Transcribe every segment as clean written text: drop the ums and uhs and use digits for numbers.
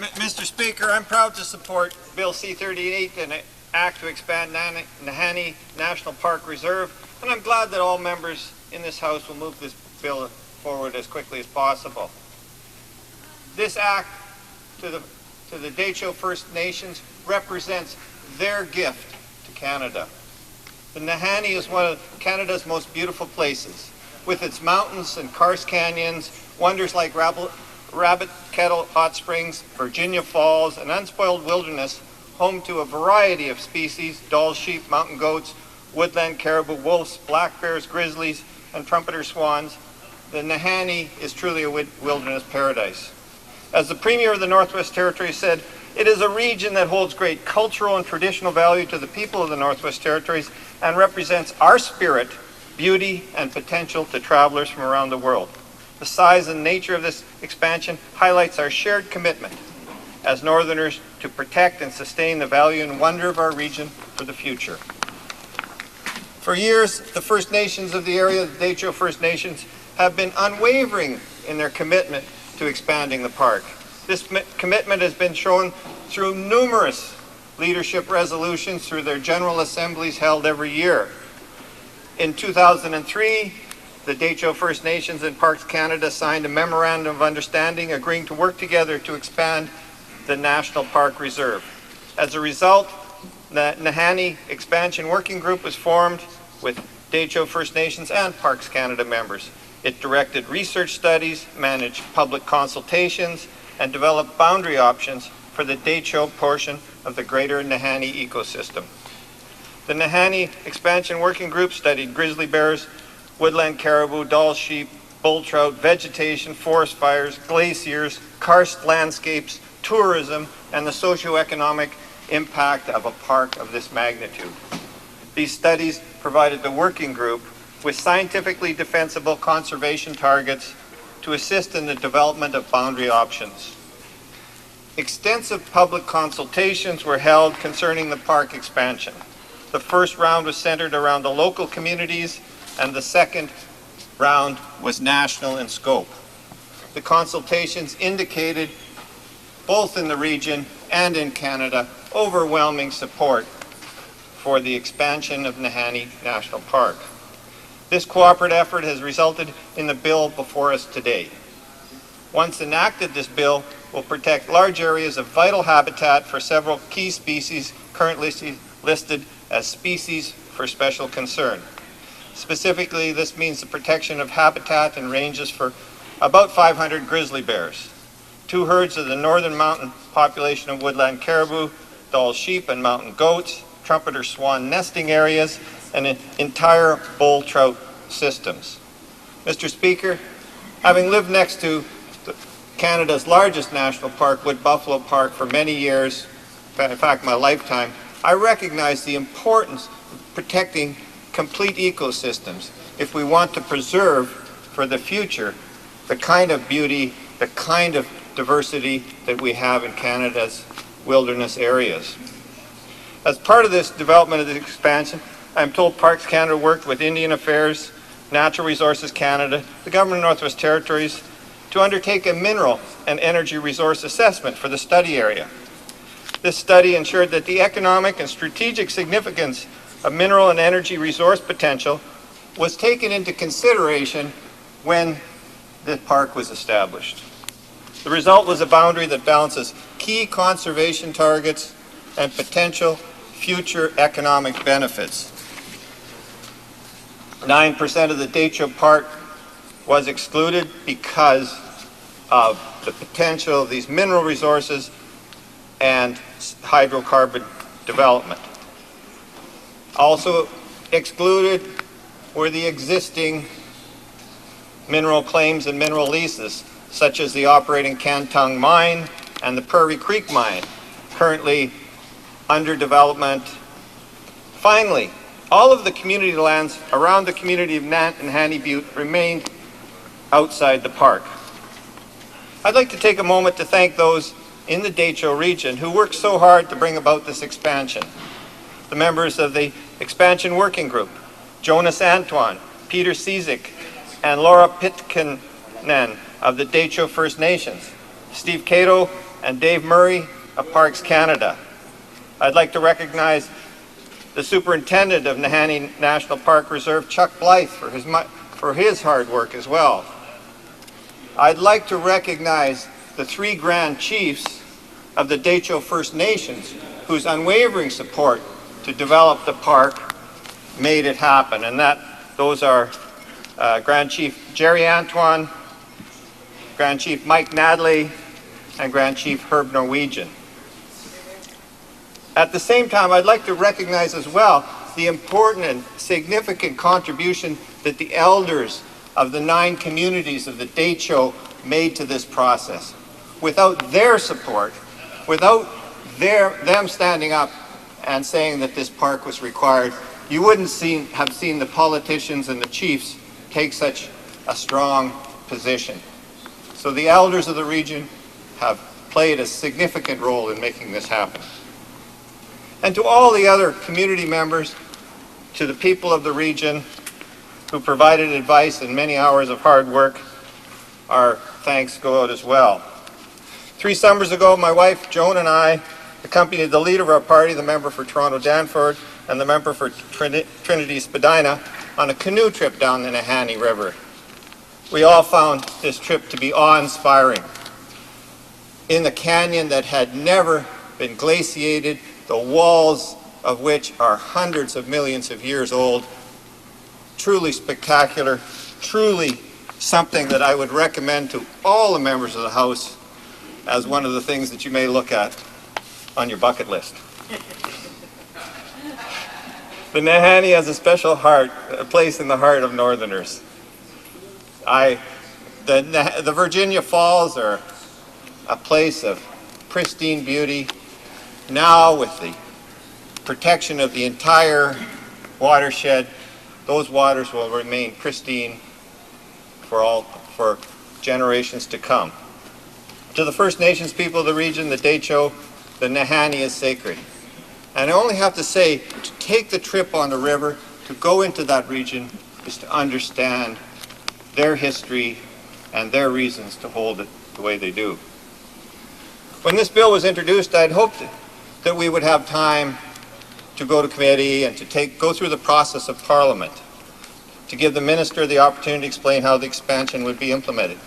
Mr. Speaker, I'm proud to support Bill C-38, an act to expand Nahanni National Park Reserve, and I'm glad that all members in this House will move this bill forward as quickly as possible. This act to the Dehcho First Nations represents their gift to Canada. The Nahanni is one of Canada's most beautiful places, with its mountains and karst canyons, wonders like Rabbit Kettle Hot Springs, Virginia Falls, and unspoiled wilderness, home to a variety of species: Dall sheep, mountain goats, woodland caribou, wolves, black bears, grizzlies, and trumpeter swans. The Nahanni is truly a wilderness paradise. As the Premier of the Northwest Territories said, it is a region that holds great cultural and traditional value to the people of the Northwest Territories and represents our spirit, beauty, and potential to travelers from around the world. The size and nature of this expansion highlights our shared commitment as Northerners to protect and sustain the value and wonder of our region for the future. For years, the First Nations of the area, the Dehcho First Nations, have been unwavering in their commitment to expanding the park. This commitment has been shown through numerous leadership resolutions through their General Assemblies held every year. In 2003, the Dehcho First Nations and Parks Canada signed a Memorandum of Understanding agreeing to work together to expand the National Park Reserve. As a result, the Nahanni Expansion Working Group was formed with Dehcho First Nations and Parks Canada members. It directed research studies, managed public consultations, and developed boundary options for the Dehcho portion of the greater Nahanni ecosystem. The Nahanni Expansion Working Group studied grizzly bears, woodland caribou, Dall sheep, bull trout, vegetation, forest fires, glaciers, karst landscapes, tourism, and the socioeconomic impact of a park of this magnitude. These studies provided the working group with scientifically defensible conservation targets to assist in the development of boundary options. Extensive public consultations were held concerning the park expansion. The first round was centered around the local communities, and the second round was national in scope. The consultations indicated, both in the region and in Canada, overwhelming support for the expansion of Nahanni National Park. This cooperative effort has resulted in the bill before us today. Once enacted, this bill will protect large areas of vital habitat for several key species currently listed as species for special concern. Specifically, this means the protection of habitat and ranges for about 500 grizzly bears, 2 herds of the northern mountain population of woodland caribou, Dall sheep and mountain goats, trumpeter swan nesting areas, and entire bull trout systems. Mr. Speaker, having lived next to Canada's largest national park, Wood Buffalo Park, for many years, in fact my lifetime, I recognize the importance of protecting complete ecosystems if we want to preserve for the future the kind of beauty, the kind of diversity that we have in Canada's wilderness areas. As part of this development of the expansion, I'm told Parks Canada worked with Indian Affairs, Natural Resources Canada, the Government of Northwest Territories, to undertake a mineral and energy resource assessment for the study area. This study ensured that the economic and strategic significance of mineral and energy resource potential was taken into consideration when the park was established. The result was a boundary that balances key conservation targets and potential future economic benefits. 9% of the Dehcho Park was excluded because of the potential of these mineral resources and hydrocarbon development. Also excluded were the existing mineral claims and mineral leases, such as the operating Cantong mine and the Prairie Creek mine, currently under development. Finally, all of the community lands around the community of Nahanni Butte remained outside the park. I'd like to take a moment to thank those in the Dehcho region who worked so hard to bring about this expansion. The members of the Expansion Working Group, Jonas Antoine, Peter Cizik, and Laura Pitkinen of the Dehcho First Nations, Steve Cato and Dave Murray of Parks Canada. I'd like to recognize the Superintendent of Nahanni National Park Reserve, Chuck Blythe, for his hard work as well. I'd like to recognize the 3 Grand Chiefs of the Dehcho First Nations, whose unwavering support to develop the park made it happen, and those are Grand Chief Jerry Antoine, Grand Chief Mike Nadley, and Grand Chief Herb Norwegian. At the same time, I'd like to recognize as well the important and significant contribution that the elders of the 9 communities of the Dehcho made to this process. Without their support, without them standing up and saying that this park was required, you wouldn't have seen the politicians and the chiefs take such a strong position. So the elders of the region have played a significant role in making this happen. And to all the other community members, to the people of the region who provided advice and many hours of hard work, our thanks go out as well. 3 summers ago, my wife Joan and I accompanied the leader of our party, the member for Toronto Danforth, and the member for Trinity Spadina on a canoe trip down the Nahanni River. We all found this trip to be awe-inspiring. In the canyon that had never been glaciated, the walls of which are hundreds of millions of years old. Truly spectacular, truly something that I would recommend to all the members of the House as one of the things that you may look at on your bucket list. The Nahanni has a special a place in the heart of Northerners. The Virginia Falls are a place of pristine beauty. Now, with the protection of the entire watershed, those waters will remain pristine for generations to come. To the First Nations people of the region, the Dehcho, the Nahanni is sacred. And I only have to say, to take the trip on the river, to go into that region, is to understand their history and their reasons to hold it the way they do. When this bill was introduced, I'd hoped that we would have time to go to committee and to go through the process of Parliament, to give the Minister the opportunity to explain how the expansion would be implemented.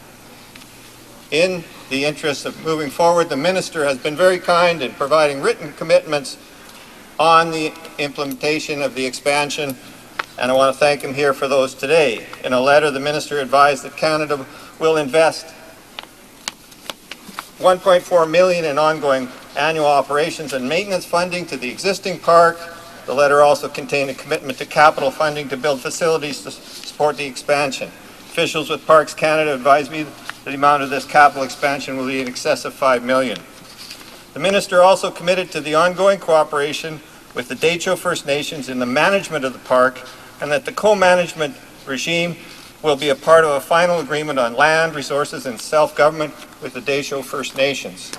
In the interest of moving forward, the Minister has been very kind in providing written commitments on the implementation of the expansion, and I want to thank him here for those today. In a letter, the Minister advised that Canada will invest $1.4 million in ongoing annual operations and maintenance funding to the existing park. The letter also contained a commitment to capital funding to build facilities to support the expansion. Officials with Parks Canada advised me that the amount of this capital expansion will be in excess of $5 million. The Minister also committed to the ongoing cooperation with the Dehcho First Nations in the management of the park, and that the co-management regime will be a part of a final agreement on land, resources, and self-government with the Dehcho First Nations.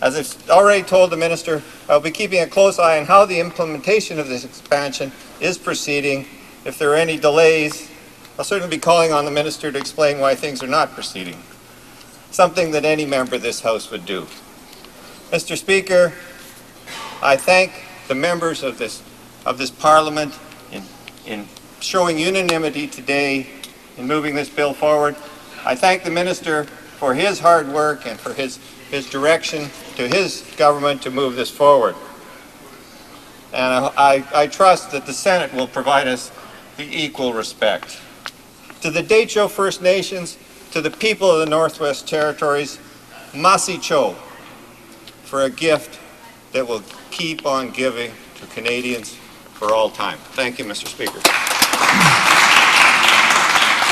As I've already told the Minister, I'll be keeping a close eye on how the implementation of this expansion is proceeding. If there are any delays, I'll certainly be calling on the Minister to explain why things are not proceeding, something that any member of this House would do. Mr. Speaker, I thank the members of this Parliament in showing unanimity today in moving this bill forward. I thank the Minister for his hard work and for his direction to his government to move this forward. And I trust that the Senate will provide us the equal respect. To the Dehcho First Nations, to the people of the Northwest Territories, Masi Cho, for a gift that will keep on giving to Canadians for all time. Thank you, Mr. Speaker.